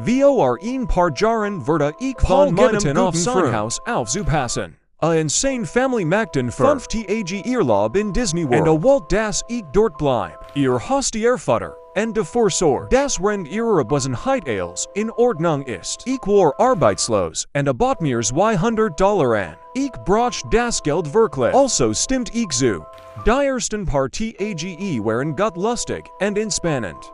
Vor een paar jaren verda ik van meinem guten Haus aufzupassen. A insane family machten für 50 Urlaub in Disney World. And a Walt das ik dort bleib. Ihr Hostierfutter. En de Forsor. Das Rend ihrer Besenheit in Ordnung ist. Ich war arbeitslos. And a bot mirs $100 an. Ich brauch das Geld wirklich. Also stimmt ich zu. Die ersten paar Tage waren gut lustig and entspannend.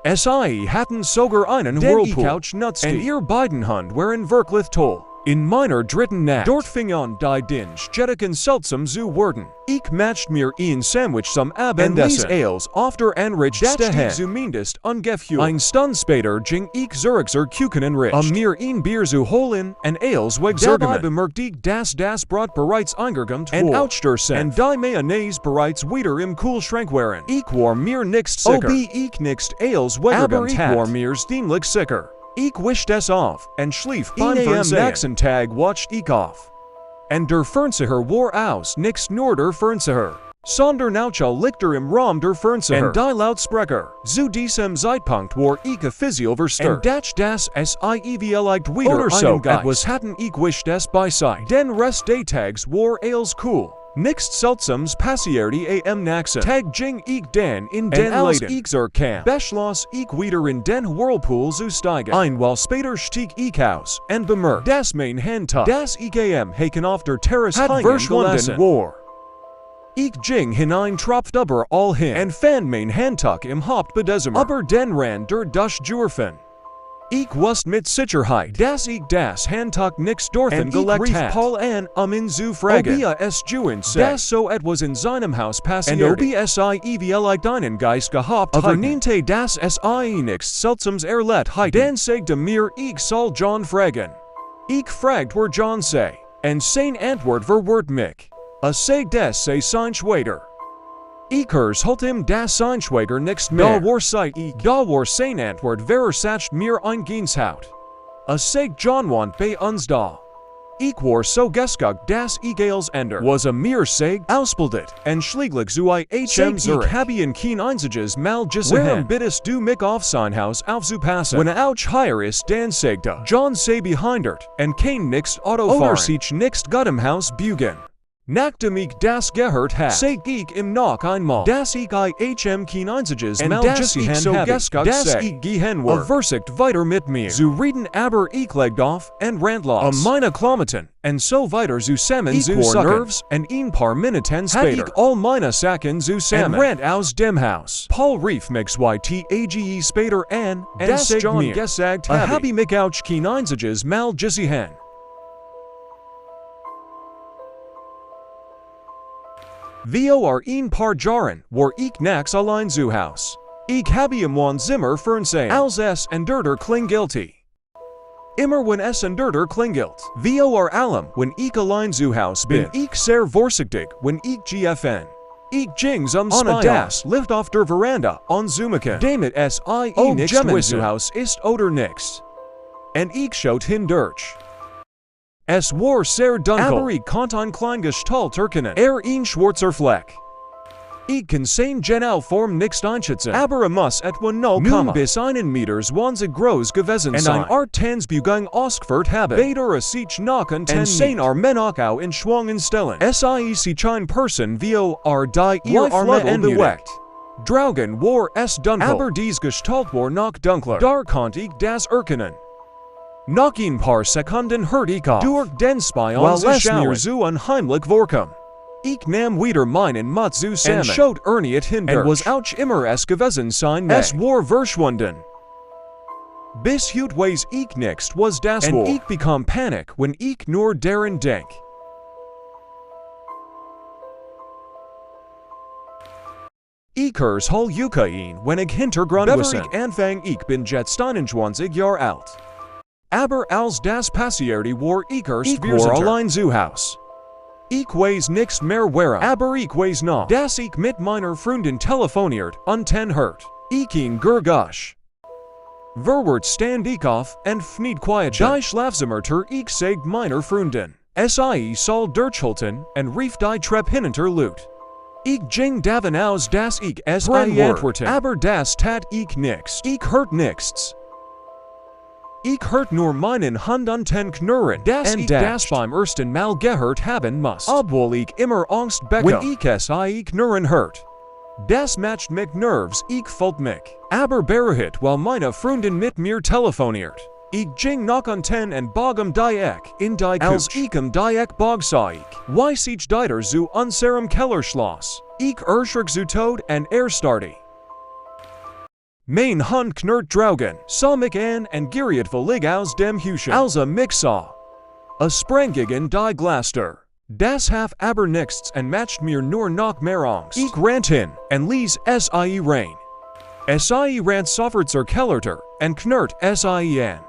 Sie hatten sogar einen Whirlpool. And ihr beiden Hund waren wirklich toll. In meiner dritten Nacht dort fing an die Dinge seltsam zu werden. Ich macht mir ein Sandwich zum Abendessen. And Ales after anrichtstehen. Zumindest ungefähr. Ein Stunde später ging ich zurück Kuchen enriched. Mir ein Bier zu holen, and Ales weg dabei bemerkt ich, das Brot bereits eingergämt and outstürzen. And die Mayonnaise bereits wieder im Kühlschrank waren. Ich war mir nicht sicher. Ob ich nicht Ales weggergämt hat. Aber ich war mir ziemlich sicher. Ich wischt es auf, and schlief beim Fernsehen. Nächsten Tag watcht ich auf. And der Fernseher war aus, nicht nur der Fernseher, sondern auch Lichter im Raum der Fernseher. And die Lautsprecher. Zu diesem Zeitpunkt war ich a Physio verstört. And das vielleicht wieder oder so etwas hatten ich wischt es bei sich. Den Rest des Tags war alles cool. Nichts seltsams passierte am nächsten Tag ging ich dann in den Laden. Ich kam, beschloss ich wieder in den Whirlpool zu steigen. Einmal später stieg ich aus, und bemerkt, dass mein Handtuch, das ich am Haken auf der Terrasse hängen gelassen war. Ich ging hinein, tropft aber all hin, und fand mein Handtuch im Hauptbadezimmer. Aber den ran der Durchjurfen. Ich wusste mit Sicherheit, dass ich das Handtuch nicht dorthin gelegt hat. Paul an, ihn zu fragen, ob es Juen sei, dass so etwas in seinem Haus passierte. Und ob es vielleicht einen Geist gehabt aber ninte, dass es nichts Seltsames erlebt hat. Dann sagte mir, ich soll John fragen. Ich fragt, wer John sei, und sein Antwort verwirrt mich. Sagt es sei sein Schwager. Ich holt ihm das sein Schwager nicht mehr. Da war sei ich, da war sein Antwort versagt mir ein Gehenshaut. Sagt John want bei uns da. Ich war so geschockt, dass ich als Ender was mir sagt, ausbildet, und schließlich zu IHM Zurich. Ich habe ihn kein einziges Mal gesehen. Warum bittest du mich auf sein Haus aufzupassen? Wenn auch hier ist, dann sagte John sei behindert, und kein nichts Auto fahren. Oder sich nicht gut im Haus bügen. Nachdem ich das gehört habe, sagt ich ihm noch einmal, dass ich IHM kein einziges Mal gesehen so habe, dass ich gehen war. Versicht weiter mit mir zu reden, aber ich legte auf und rannt los. Meine Klamotten und so weiter zusammen zu sacken. Nerves und ein paar Minuten später hatte ich all meine Sachen zusammen und rannt aus dem Haus. Paul rief mich 2 Tage später an und sagt mir, gesagt habe ich mich auch kein einziges Mal gesehen. Vor ein paar Jahren war ich nachts allein zu Haus. Ich habe im Wohnzimmer Fernsehen, als es an der klingelte. Immer wenn es an der klingelt, vor allem wenn ich allein zu Haus bin, ich sehr vorsichtig, wenn ich GFN. Ich ging zum das Lift auf der Veranda anzumachen, damit es nicht wissen zu Haus ist oder nichts. Und ich schaut hindurch. Es war sehr dunkel, aber ich konnte ein klein Gestalt erkennen, ein schwarzer Fleck. Ich kann sein genau Form nicht einschätzen, aber muss etwa 0, bis 1 Meters groß gewesen sein. Und ein Art Tanzbewegung ausgeführt habe, weder sich noch und sein Armen auch in Schwungen stellen. Sich ein Person die ihr Arme bewegt. Draugen war es dunkel, aber dies Gestalt war noch dunkler. Da konnte ich das erkennen. Noch ein paar Sekunden hörte ich auf, durch den Spion weil es mir so unheimlich vorkam. Ich nahm wieder meinen Mut zusammen und schaut erneut hindurch, und was auch immer es gewesen sein mag. Es war verschwunden. Bis heute weiß ich nichts, was das war. Und ich bekam Panik, wenn ich nur daran denk. Ich hol Yukain, wenn ich Hintergrundwissen anfang, ich bin jetzt 21 Jahre alt. Aber als das passierte war ich war allein zu Haus. Ich weiß nichts mehr warum, aber ich weiß noch, dass ich mit meiner Freundin telefoniert und dann hört ich ihn Gergasch. Verwirrt stand ich auf und fnied quiet die Schlafzimmertür ich sagt meiner Freundin. Sie soll durchhalten und rief die Treppe hinunter laut. Ich ging davon aus, dass ich es antworten, aber das tat ich nichts. Ich hört nichts. Ich hört nur meinen Hund unten knurren. Das ich das beim ersten Mal gehört haben muss. Obwohl ich immer Angst bekomme. Wenn ich es knurren hört. Das macht mich nervs, ich folgt mich. Aber bereit, weil meine Freundin mit mir telefoniert. Ich ging noch unten en bogem die Eck in die Couch. Als ich die Eck bog sah ich, wie sich dieter zu unserem Kellerschloss. Ich erschrak zu Tod en starrte. Mein Hund knurrt draugen, sah mich an en geriet völlig aus dem Huschen. Als mich sah. Sprang gegen die Glaster. Das haf aber nichts en macht mir nur noch mehr Angst. Ich rant hin, en ließ sie rein. Sie rant sofort zur Kellertür, en knurrt sie an.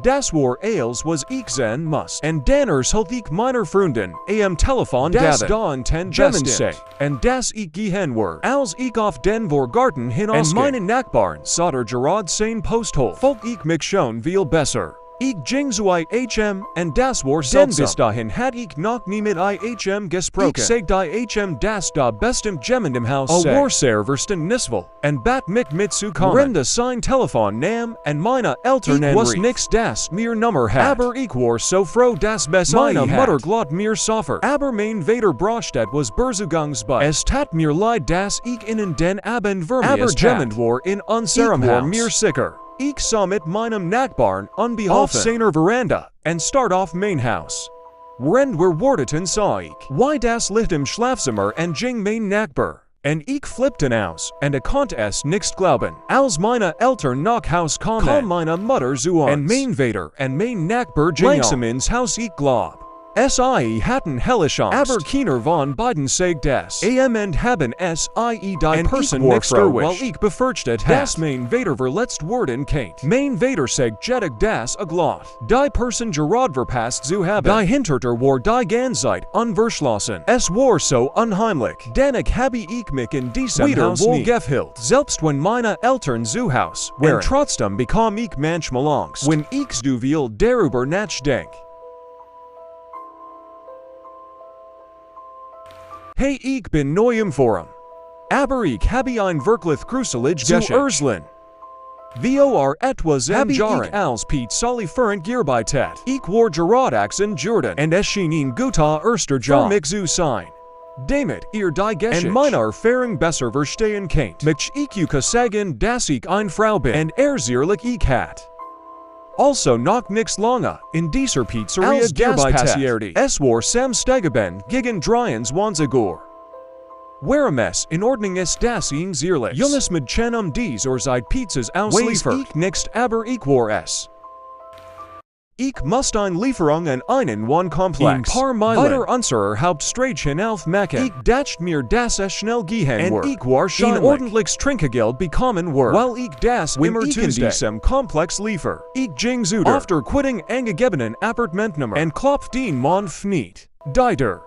Das war als was ich sein muss. En danners hielt ich meiner Freundin am Telefon das da inten bestimmt. En das ich gehen war. Als ich auf den Vorgarten hinausging. En meine Nachbarn sah gerade sein Posthol. Folgt ich mich schon viel besser. Ich ging zu IHM en das war seltsam. Bis dahin had ich noch nie mit IHM gesprochen. Ich sagte IHM das da bestimmt jemand im Haus sei. War sehr verständnisvoll en bat mich mitzukommen. Rende sein Telefon nahm en meine Eltern anrief. Was nix das mir Nummer hat. Aber ich war so froh das besser meine Mutter glot mir sofort. Aber mein Vater Brostadt was Berzugangsbei. Es tat mir leid dass ich ihnen den Abend vermies jemand war in unserem Haus. Ich war mir sicher. Ich sah mit meinem Nachbarn unbeholfen auf seiner Veranda en start auf mein Haus. Während wir warteten sah ich, wie das Licht im Schlafzimmer en ging mein Nachbar. En ich flippten aus en konnte es nicht glauben. Als meine Eltern nach Haus kamen, kam meine Mutter zu uns. En mein Vater en mein Nachbar ging langsam ins Haus ich glaub. Sie hatten hellish Angst. Aber keiner von beiden sagt das. Und haben die Person nicht erwischt. Weil ich befürchtet hat, dass mein Vater verletzt worden kennt. Mein Vater sagt jettig das glot. Die Person gerade verpasst zu haben. Die Hintertür war die ganze Zeit unverschlossen. Es war so unheimlich. Dennoch habe ich mich in diesem Haus wohl gefühlt. Selbst wenn meine Eltern zu Haus waren. Und trotzdem bekam ich manchmal Angst. Wenn ich zu viel darüber nachdenke. Hey, ich bin neu im Forum. Aber ich habe ein wirklich gruselig zu erzählen. Vor etwas habe ich als Pete Solifferent gearbeitet. Ich war gerade in Jordan. Und es schien ein guter erster Job für mich zu sein. Damit die Geschichte und meine Erfahrung besser verstehen könnt. Mich ich sagen, dass ich eine Frau bin. Und ehrlich ich hat. Also noch nix lange, in dieser Pizzeria gearbeitet. Es war Samstagabend gegen 23 Uhr. Warum es in Ordnung ist, dass ihn zierlich Jungs mit dies Zeit Pizzas ausliefert. Ich nicht, aber ich war es. Ich musste eine Lieferung an einen Wohnkomplex. Ein paar Meilen weiter unserer Hauptstraße hinaufmachen. Ich dachte mir, dass es schnell gehen würde. Ich war schon ein ordentliches Trinkgeld bekommen würde. Weil ich das immer in diesem Komplex liefer. Ich ging zu der after quitting angegebenen Appartementnummer und klopfte den Mann fniet. Dieter.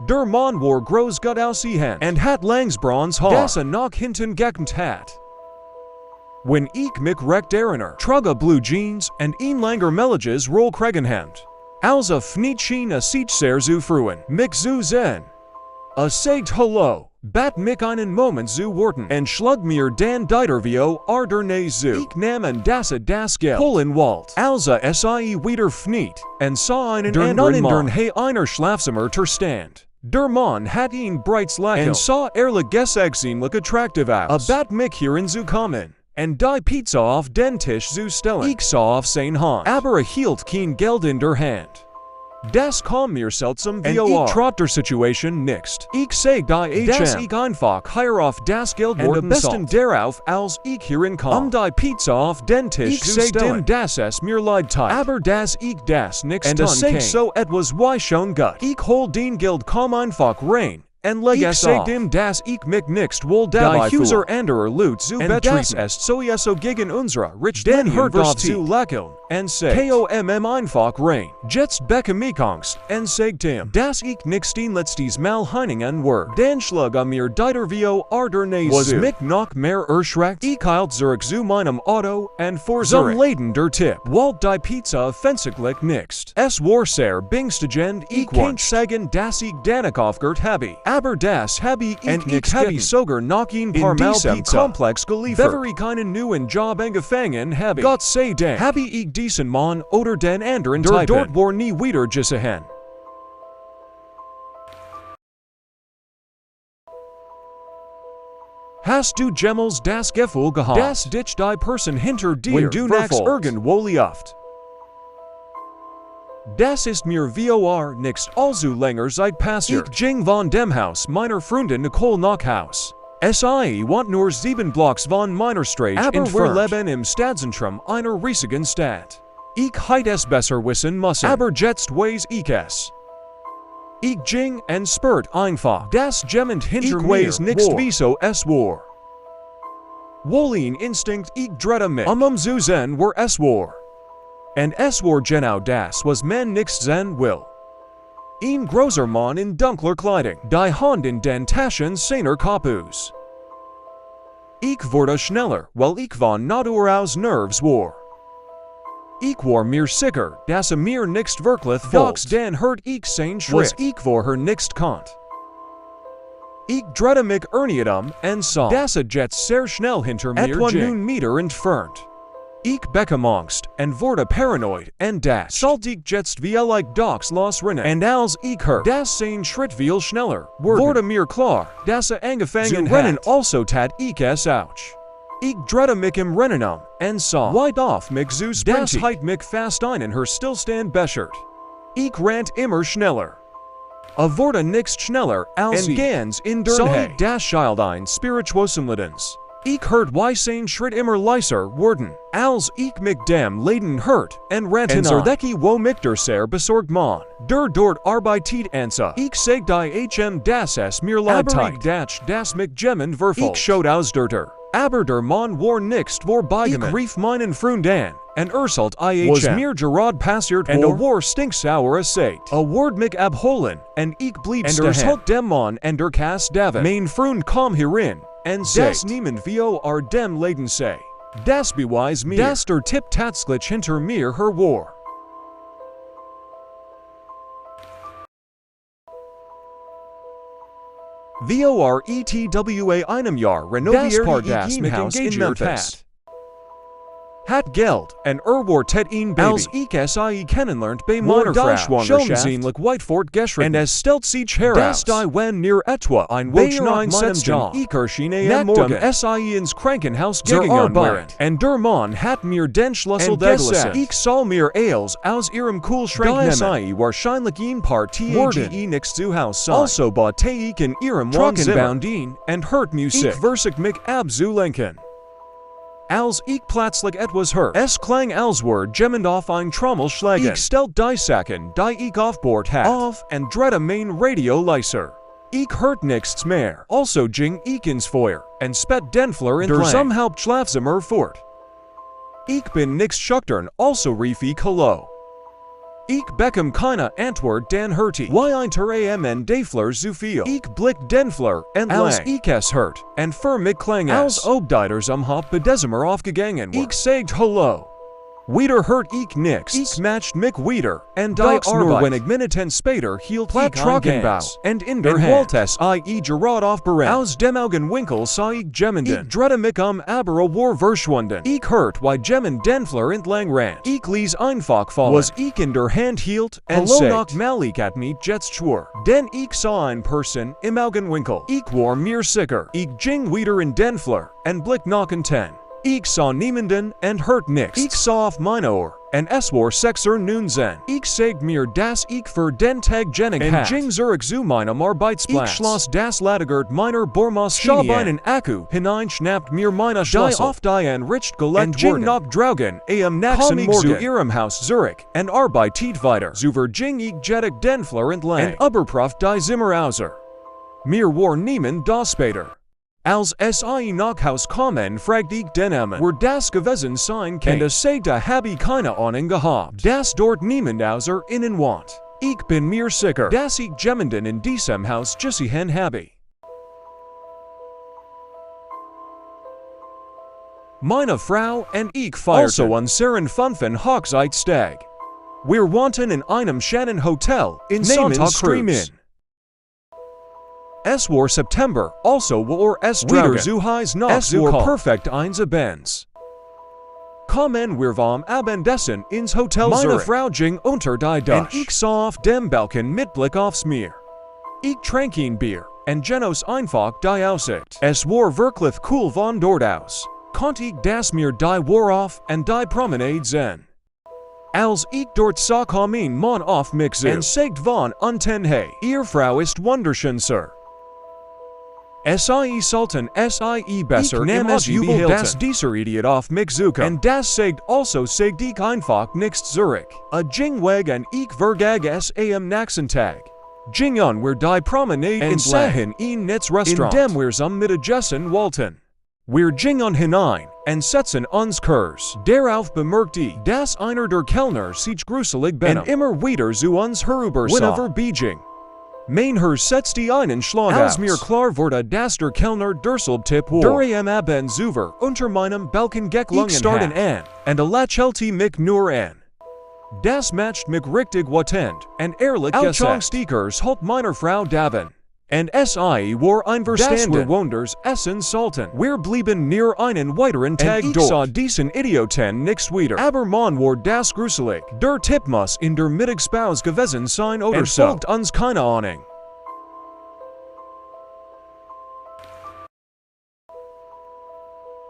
Der Mann war groß gut aussehen und hat langsbraunes Haar, das noch hinten gekämmt hat. When ich mich recht erinnere, trug blue jeans und ein langer melliges Rollkragenhemd. Als fniet schien sich sehr zu freuen, mich zu sehen. Sagt hallo, bat mich einen Moment zu warten und schlug mir dann Dieter der Nähe zu. Ich nahm an das Geld holen wollte. Als sie wieder fniet und sah einen anderen Mann in einer Schlafzimmer stand. Der Mann hat ein breites Lächeln und sah ehrlich gesagt ziemlich attraktiv aus. Bat mich hierin zu kommen. Und die Pizza auf den Tisch zu stellen. Ich sah auf sein Hand, aber hielt kein Geld in der Hand. Das kam mir seltsam vor. Und ich trat der Situation nicht. Ich sagte dass ich einfach hier auf das Geld warten besten darauf, als ich hierin kam, die Pizza auf den Tisch zu stellen. Ich sagte dass es mir leid tat, aber dass ich das nicht tun kann. Und es so etwas wie schon gut. Ich hol den Geld kaum einfach rein. En leg es sagte dass ich mich nicht wohl dabei fühle. Die User anderer Loot zu betreten. Es so gegen unsere rich den hört auf zu lächeln. En sagt, komm einfach rein. Jetzt bekam ich Angst. En sagte ihm, dass ich nicht den letztes Mal heinigen war. Den schlug mir Dieter der Nähe was mich noch mehr erschreckt. Ich eilt zurück zu meinem Auto en fuhr zurück. Zum Laden der Tipp. Walt die Pizza offensichtlich nicht. Es war sehr beängstigend. Ich kann sagen, dass ich danach aufgehört habe. Aber das habe ich nicht habe sogar noch ein paar Mal Pizza Komplex geliefert. Bevery keinen neuen Job angefangen habe. Gott sei Dank habe ich diesen Mann oder den anderen Typen dort war nie wieder gesehen. Hast du jemals das Gefühl gehabt, dass dich die Person hinter dir wenn du nachts irgendwo liefst? Das ist mir vor nicht allzu langer Zeit passiert. Ich ging von dem Haus meiner Freundin Nicole nach Haus. Sie wohnt nur 7 Blocks von meiner Straße entfernt. Aber wir leben im Stadtzentrum einer riesigen Stadt. Ich hätte es besser wissen müssen. Aber jetzt weiß ich es. Ich ging und spürt einfach, dass jemand hinter mir weiß nicht wieso es war. Wohl Instinkt, ich drehte mich zu sehen, wer es war. Und es war genau das, was man nicht sehen will. Ein großer Mann in dunkler Kleidung, die Hand in den Taschen seiner Kapuze. Ich wurde schneller, weil ich von Natur aus Nerves war. Ich war mir sicher, dass mir nicht wirklich folgt, dann hört ich sein Schritt, was ich vorher nicht konnt. Ich drehte mich erneut und sah, dass jetzt sehr schnell hinter mir etwa 9 Meter entfernt. Ich bekam Angst und wurde paranoid und das sollte ich jetzt vielleicht doch losrennen. Und als ich hört, dass sein Schritt viel schneller wurde mir klar, dass angefangen zu rennen also tat ich es auch. Ich drehte mich im Rennen und sah, weit auf mich zu sprinten. Das hat mich fast einen Stillstand beschert. Ich rannt immer schneller. Wurde nicht schneller als ganz in der Nähe. Das Schild ein Spirituosenlitens. Ich hört wie sein Schritt immer leiser wurden, als ich mich dem Leden hört und rannt hinein. Und zerdeki wo mich der sehr besorgt man. Der dort arbeitet ansa. Ich sag die das es mir leid teit. Das mich gemmen verfolgt. Ich schaut aus der. Aber der Mann war nicht vorbeigekommen. Ich rief meinen Freund an, und sollt was mir gerade passiert und war stinksauer sagt. Word mich abholen, und ich blieb stehen. Und halt dem Mann und der Kass David. Mein Freund kam hierin, und sagt, dass niemand vor dem Leden sei. Das beweis mir, dass der Tipp tatsächlich hinter mir her war. Vor etwa einem Jahr renovierte ich ein Haus in Memphis. Hat Geld und war ein Baby. Als ich sie kennenlernt bei meiner Frau, schonzienlich weit fortgeschritten. Und es stellt sich heraus, dass die wenn near etwa ein Woche nach meinem Job, ich erschien am Morgen ins Krankenhaus gegangen waren. Und der Mann hat mir den Schlüssel gegeben. Ich soll mir Ales aus ihrem Kühlschrank nehmen. Sie wahrscheinlich ein paar Tage nichts zu Hause sein. Also baute ich in ihrem Wohnzimmer und hört Musik. Ich versicht mich abzulenken. Als ich plötzlich etwas hört, es klang als werde jemand auf ein Trommel schlagen. Ich stellt die Sachen, die ich auf Bord hat, auf und drehte mein Radio leiser. Ich hört nichts mehr. Also ging ich ins Feuer und spät den Flur entlang. Der Hauptschlafzimmer fort. Ich bin nicht schüchtern, also rief ich Hallo. Ich bekam keine Antwort, dann hört ich, wie ein am de Flur zu viel. Ich blick den Flur entlang, als ich es hört, und für mich klang es, als ob Deiters Hauptbedesmer aufgegangen war. Ich sagt Hallo. Wieder hört ich nix. Ich matcht mich wieder, und die nur wenig Minuten später hielt ich ein Gas, und in der Hand, wollte gerad aufbrennen. Aus dem Augenwinkel sah ich jemanden. Ich drehte mich aber war verschwunden. Ich hört, wie jemand den Flur entlang rannt. Ich ließ einfach fallen, was ich in der Hand hielt, und sagt, noch mal ich at mich jetzt schwur. Denn ich sah ein Person im Augenwinkel. Ich war mir sicher. Ich ging wieder in den Flur, und blick nach hinten. Ich sah niemanden und hört nichts. Ich sah auf mein Ohr, und es war 6:09 Uhr. Ich sag mir, dass ich für den Tag genug hat. Und ging zurück zu meinem Arbeitsplatz. Ich schloss das Ladigert meiner Bohrmaschine schab einen Akku hinein, schnappte mir meine Schlüssel auf die enriched gelegt und ging nach draugen am nächsten Morgen zu ihrem Haus zurück und arbeitet weiter. Zuver ging ich jettig den Flur entlang und überprüft die Zimmer außer. Mir war niemand da später. Als sie nach Haus kamen, fragte ich den Mann, wer das gewesen sein kann. Und er sagte, habe ich keine Ahnung gehabt, dass dort niemand außer innen wohnt. Ich bin mir sicher, dass ich jemanden in diesem Haus gesehen habe. Meine Frau und ich feierten also unseren 5. Hochzeitstag. Wir wohnten in einem schönen Hotel in Santa Cruz. S war September, also war S Dragon. Wieder zu heiß noch S war perfekt eins abends. Kommen wir vom Abendessen ins Hotel Zurich. Meine Frau ging unter die Dusche. Und ich sah auf dem Balkon mit Blick aufs Meer. Ich trank ein Bier, und genoss einfach die Aussicht. Es war wirklich cool von dort aus. Konnte ich das Meer die war auf und die Promenade sehen. Als ich dort sah kam ein Mann auf mich zu und sagt von unten hey, Ihr Frau ist wunderschön, Sir. Sie sollten Sie besser im Jubel das dieser Idiot auf mich suchen. Und das sagt also sagt ich einfach nichts zurück. A ging weg und ich vergag es am nächsten Tag. Ging on wir die Promenade und sahen ein nettes Restaurant, in dem wir zum Mittagessen wollten. Wir gingen hinein und setzten uns Kurs. Darauf bemerkte ich, dass einer der Kellner sich gruselig benahm und immer wieder zu uns herübersah. Whenever Beijing. Mein Herr setzte einen Schlag aus. Als mir klar wurde, dass der Kellner Derselbtipp war. Der am Abend zuver unter meinem Balkon geklungen starten an, und lächelte mich nur an. Das macht mich richtig wütend, und ehrlich gesagt, Stickers halt meiner Frau Davin. Und war einverstanden. Das wir wonders essen sollten. Wir blieben near einen weiteren Tag dort. Ich sah diesen Idioten nicht wieder. Aber man war das gruselig. Der Tipp muss in der Mittagspause gewesen sein oder so. Folgt uns keine Ahnung.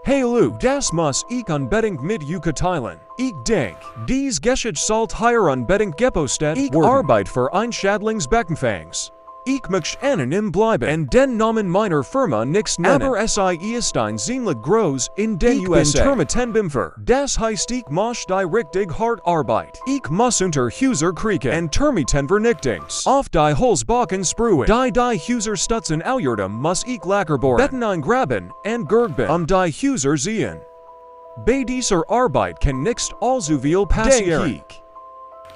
Hey Lou, das muss ich unbedingt mit Yuka teilen. Ich denk, dies geschieht sollt hier unbedingt gepostet werden. Ich arbeite für ein Schadlingsbeckenfangs. Ich möchte anonym bleiben und den Namen meiner Firma nicht nennen. Aber ist ein ziemlich groß in den USA. Ich bin Termitenbimpfer. Das heißt ich muss die richtig hart Arbeit. Ich muss unter Huser kriegen und Termitenvernichtings auf die Holzbacken sprühen. Die Huser stutzen Aljordem muss ich Lackerbohren. Betten eingraben und Gergben die Huser sehen. Bei dieser Arbeit kann nicht allzu viel passieren.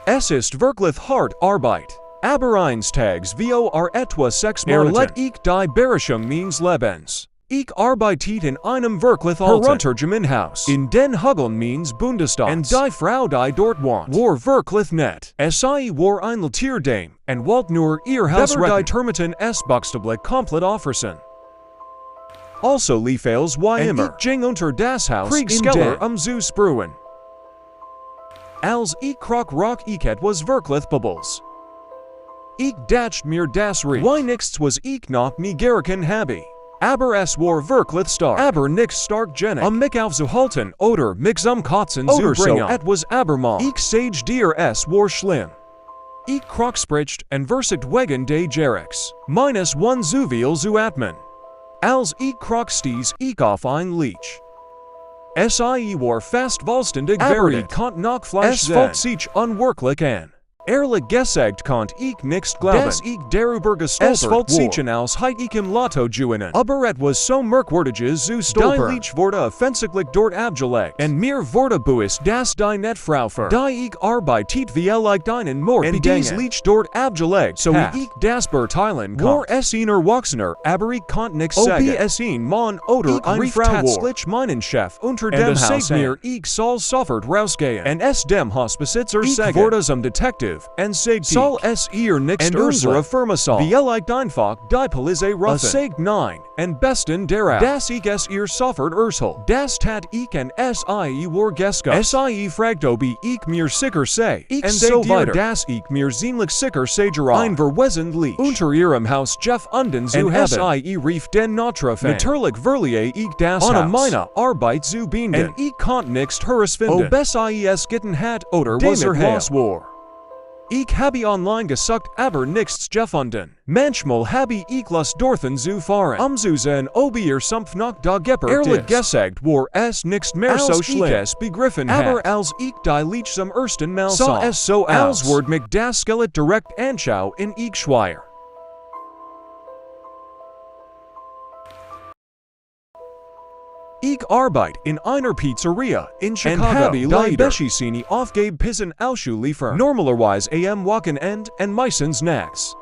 Es ist wirklich hart Arbeit. Aber eins tags vor etwas 6 Monaten let ich die Berechung meines Lebens. Ich arbeitet in einem wirklich alten Haus in den Hügeln meines Bundesstaats. Und die Frau die dort wohnt war wirklich nett. War ein Latierdame und wollte nur ihr Haus retten. Die Termiten buchstäblich komplett offersen. Also lief als wie immer. Ich ging unter das Haus Kriegskeller zu sprühen. Als ich rock ich was wirklich Bubbles. Ich dacht mir das recht. Why nichts was ich noch nie geriken habe. Aber es war wirklich stark. Aber nichts stark genug. Mich aufzuhalten oder mich zum Kotzen zu bringen. Etwas abermal. Ich sage dir es war schlimm. Ich spricht und versagt wegen de Jerix. Minus one zu viel zu atmen. Als ich sties ich auf ein Leech. War fast vollständig verdi. Konnte noch Fleisch sehen. Es fällt sich unwirklich an. Ehrlich gesagt konnt ich nichts glauben. Dass ich darüber gestolpert war. Es fällt sich aus heit ich im Lotto gewinnen. Aber etwas so merkwürdiges zu stolpern. Die Leech wurde offensichtlich dort abgelegt. Und mir wurde bewusst, dass die Netfrau für die ich arbeitet wie einen Mord und dies Leech dort abgelegt. So ich das beurteilen kann. War es ein Erwachsener, aber ich konnt nichts sagen. Ob es ein Mann oder ein Frau war. Meinen Chef unter dem Haus mir ich soll sofort rausgehen. Und es dem Hausbesitzer sagen. Ich wurde zum Detective. En sagt soll es ihr nichts unsere Firma soll. Wie einfach die Polizei rufen. Sagt nein, en besten darauf. Das ich es ihr sofort ursul. Das tat ich en war gesco. Fragt ob ich mir sicher sei. Ich sagt ihr das ich mir ziemlich sicher sei ein verwesentlich. Unter ihrem Haus Jeff Unden zu haben. Rief den Notruf an. Natürlich verliere ich das Haus. Meine Arbeit zu binden. En ich konnt nichts herausfinden. Ob es gitten hat oder was los war. Ich habe online gesucht, aber nichts gefunden. Manchmal habe ich las dorthin zu fahren. Zu sehen, ob ihr someth noch da geparkt ehrlich gesagt war es nichts mehr so schlimm. Ich es begriffen aber als ich die Leech zum ersten Mal sah es so als word mich das Skelett direkt anschau in ich schweier. Ich arbeite in einer Pizzeria in Chicago. Und habe die Beschissini aufgab Pissen auszuliefern. Normalerweise am Wochenende und meistens nachts.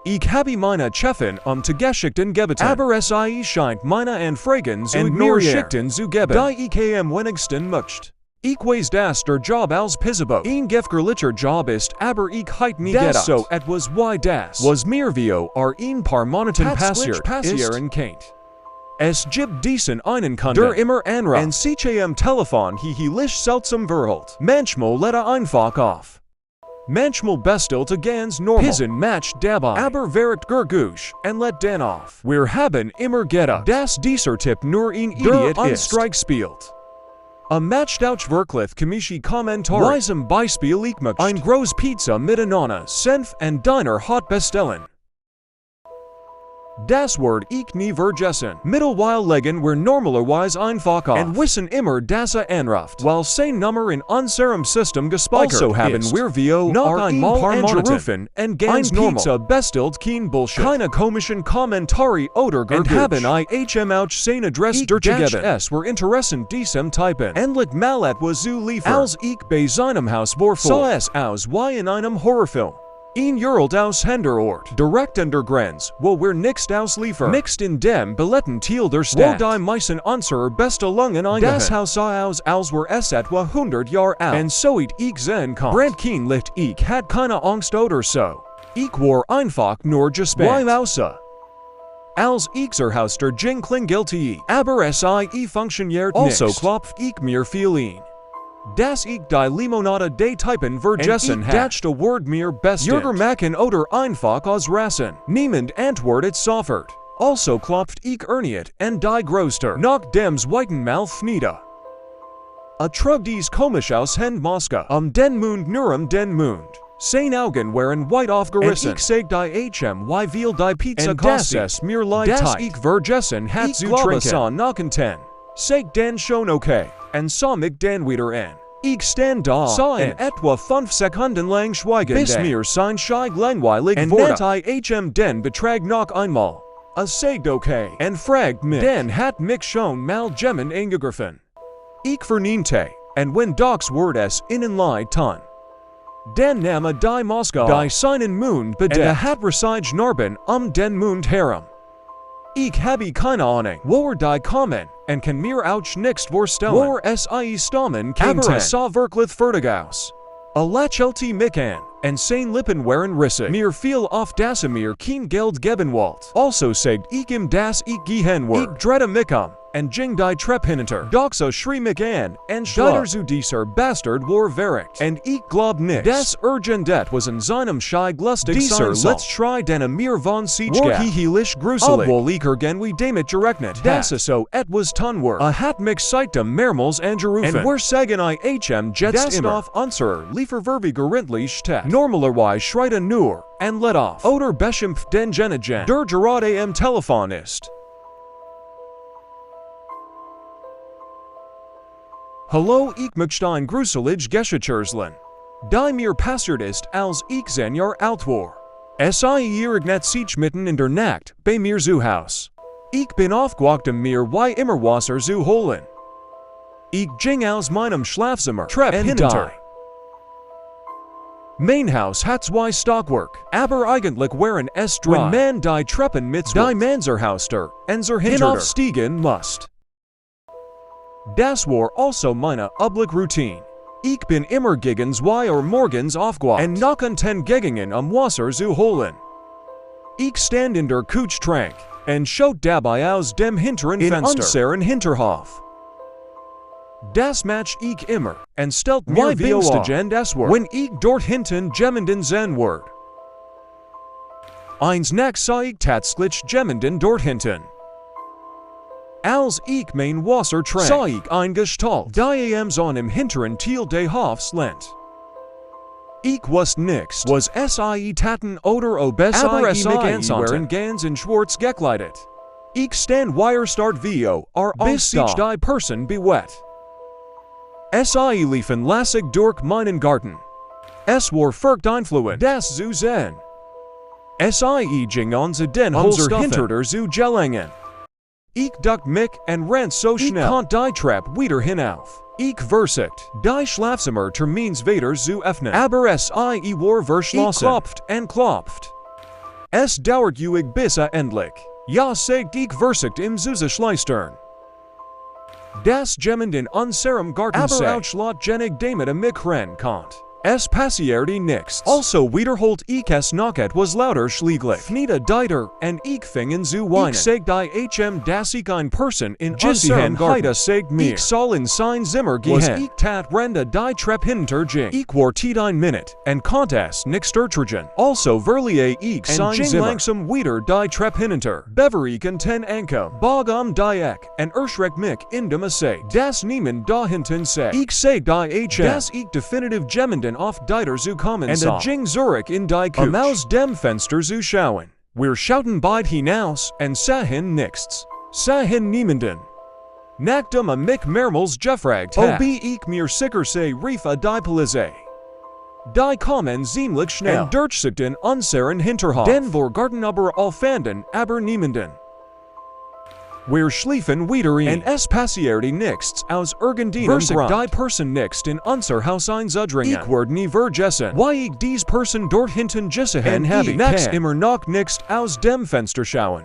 Ich habe meine Chefin zu geschickten gebeten. Aber es scheint meine Anfragen zu ignorieren. Mir schickten zu geben. Die ich am wenigsten möchte. Wees das der Job als Pizzabot. Gefgerlicher Job ist aber heit nie das so etwas wie das. Was mir vio paar Monaten passieren kennt. Es gibt diesen einen Kunden, der immer anruft und sich am Telefon hihilich seltsam verhält. Manchmal lädt einfach auf. Manchmal bestellte ganz normal. Pissen matcht dabei, aber verrückt gut und lädt dann auf. Wir haben immer gedacht, dass dieser Typ nur ein Idiot ist. Streik spielt. Matcht auch wirklich komische Kommentare. Zum Beispiel ich möchte ein groß Pizza mit Ananas, Senf und Diner hot bestellen. Das Wort ich nie vergessen. Mittlerweile legen wir normalerweise einfach auf und wissen immer, dass anruft, weil sein Nummer in unserem System gespeichert ist. Also haben wir vio noch einmal angerufen und ganz normal. Pizza bestellt kein Bullshit. Keine komischen Kommentare oder Gergüch. Und haben auch sein Adress durchgegeben. Es war interessant diesem Typen. Endlich mal etwas zu liefern. Als ich bei seinem Haus vorfuhr, sah es aus wie in einem Horrorfilm. Uralt aus Henderort, direkt an der Grenze, wo wir nichts ausliefern. Nichts in dem Billetten Thiel der Stadt. Wo die meisten unserer Bestellungen eingehen. Das Haus sah aus, als wär es etwa 100 Jahre alt. Und so ich sehen kann. Brandkein Licht, ich had keine Angst oder so. Ich war einfach nur gespannt. Wie außer. Als ich Haus der Jing klingelt, aber es funktioniert nicht. Also klopft ich mir viel ein. Das ich die Limonade de Typen vergessen hat. Das Wort mir bestimmt. Jürger machen oder einfach ausrassen. Niemand antwortet sofort. Also klopft ich erneut und die Groster nach dem zweiten Mal nieder. Trug dies komisch aus Hand Moska. Den Mund nur den Mund. Sein Augen waren weit aufgerissen. Und ich sag die wie viel die Pizza kostet. Das mir leid das ich vergessen hat zu trinken. Nachen 10. Sag den schon okay. Und sah mich dann wieder an. Ich stand da, sah in etwa 5 Sekunden lang schweigen, bis mir sein Scheig langweilig wurde. Und den betrag noch einmal. Sagt okay, und fragt mich. Den hat mich schon mal jemand angegriffen. Ich verneinte, und wenn das Wort es innen leid tan. Den Name die Moskau, die seinen Mund bedeckt, hat resige Narben den Mund herum. Ich habe keine Ahnung, woher die kommen, und kann mir auch nichts vorstellen. Woher stammen könnten. Aber es sah wirklich fertig aus. Lächelte mich an, und sein Lippen waren rissig. Mir fiel auf, dass mir kein Geld geben wollte. Also sagt ich ihm, dass ich gehen würde. Ich drehte mich und ging die Treppe hinunter. Doch so schrie mich an, und schlug. Zu dieser Bastard war verrückt. Und ich glaub nicht, dass das was in seinem Scheig lustig sein soll. Let's try den mir von Siege. War hihilich gruselig. Obwohl ich irgendwie damit gerechnet hat. Das so etwas tunwur. Hat mich seitdem mehrmals angerufen. Und wir sagen jetzt immer. Auf unserer Lieferverweigerentlich Tag. Normalerweise schreit nur, und let off. Oder beschimpft den Genegen. Der gerade am Telefon ist. Hallo, ich möchte ein gruselig Geschichtserzählen. Die mir passiert ist, als ich 10 Jahre alt war. Es irgendet sich mitten in der Nacht, bei mir zu Haus. Ich bin aufgewacht mir wie immer Wasser zu holen. Ich ging aus meinem Schlafzimmer, Treppe hinunter. Mein Haus hat 2 Stockwerk, aber eigentlich waren es 3. Wenn man die Treppen mit die Manserhaus der, und hinaufstiegen musst. Das war also meine übliche Routine. Ich bin immer gegen 2 Uhr morgens aufgewacht und nach 10 gegangen Wasser zu holen. Ich stand in der Kühlschrank und schaut dabei aus dem hinteren Fenster in unseren Hinterhof. Das match ich immer und stellt mir wie das war, wenn ich dort hinten jemanden sehen würde. Eins nach sah ich tatsächlich jemanden dort hinten. Als ich mein Wasser trank, sah ich ein Gestalt, die an im hinteren Teil des Hofs lent. Ich wusste nichts, was Taten oder aber mich waren ganz in schwarz gekleidet. Ich stand start Video, bis sich die Person bewegt. Liefen lassig durch meinen Garten. Es war verrückt einfluent, das zu sehen. Ging an zu den Holster hinter der zu gelangen. Ich duckte mich und rennt so schnell. Ich konnte die Treppe wieder hinauf. Ich versucht, die Schlafzimmer termins wieder zu öffnen. Aber war verschlossen. Ich klopft und klopft. Es dauert bis endlich. Ja, sagt ich versucht zu schleistern. Das Gemenden unserem Garten Aber sei. Outschlot genig damit a mikren kant. Es passierte nichts. Also wiederholt ich es noch etwas lauter schläglich. Fnita Dieter, and ich fingen zu weinen. Ich sagte hm dass ich ein Person in Unserem unserem Garten Garten sagt mir. Ich soll in sein Zimmer Was gehen. ich tat renda die Treppe hinterging. Ich wartet ein Minute und konnte es nicht ertragen. Also verlieh ich sein And jing Zimmer. langsam wieder die Treppe hinter. Beverik und ten anko. Bog die Eck, and erschreck mich in dem Essay. Das niemand da hinten sei. Ich sagte hm Das ich definitiv Gemenden auf Dieter zu kommen and sah. a Jing Zurich in die Couch. Aus dem Fenster zu schauen. Wir schauten beid hinaus und sahen nichts. Sahen niemanden. Nachdem a mich mehrmals gefragt Ob hat. ich mir sicher sei rief a die Polizei. Die kommen ziemlich schnell. Und durchsuchten unseren Hinterhof. Den wir Garten aber auffanden, aber niemanden. Wir schliefen wieder ein. Und es passierte nichts aus irgendeinem Versig Grund. die Person nicht in unser Haus einzudringen. Ich werde nie vergessen, Why ich dies Person dort hinten gesehen und habe. ich nachts kann. immer noch nichts aus dem Fenster schauen.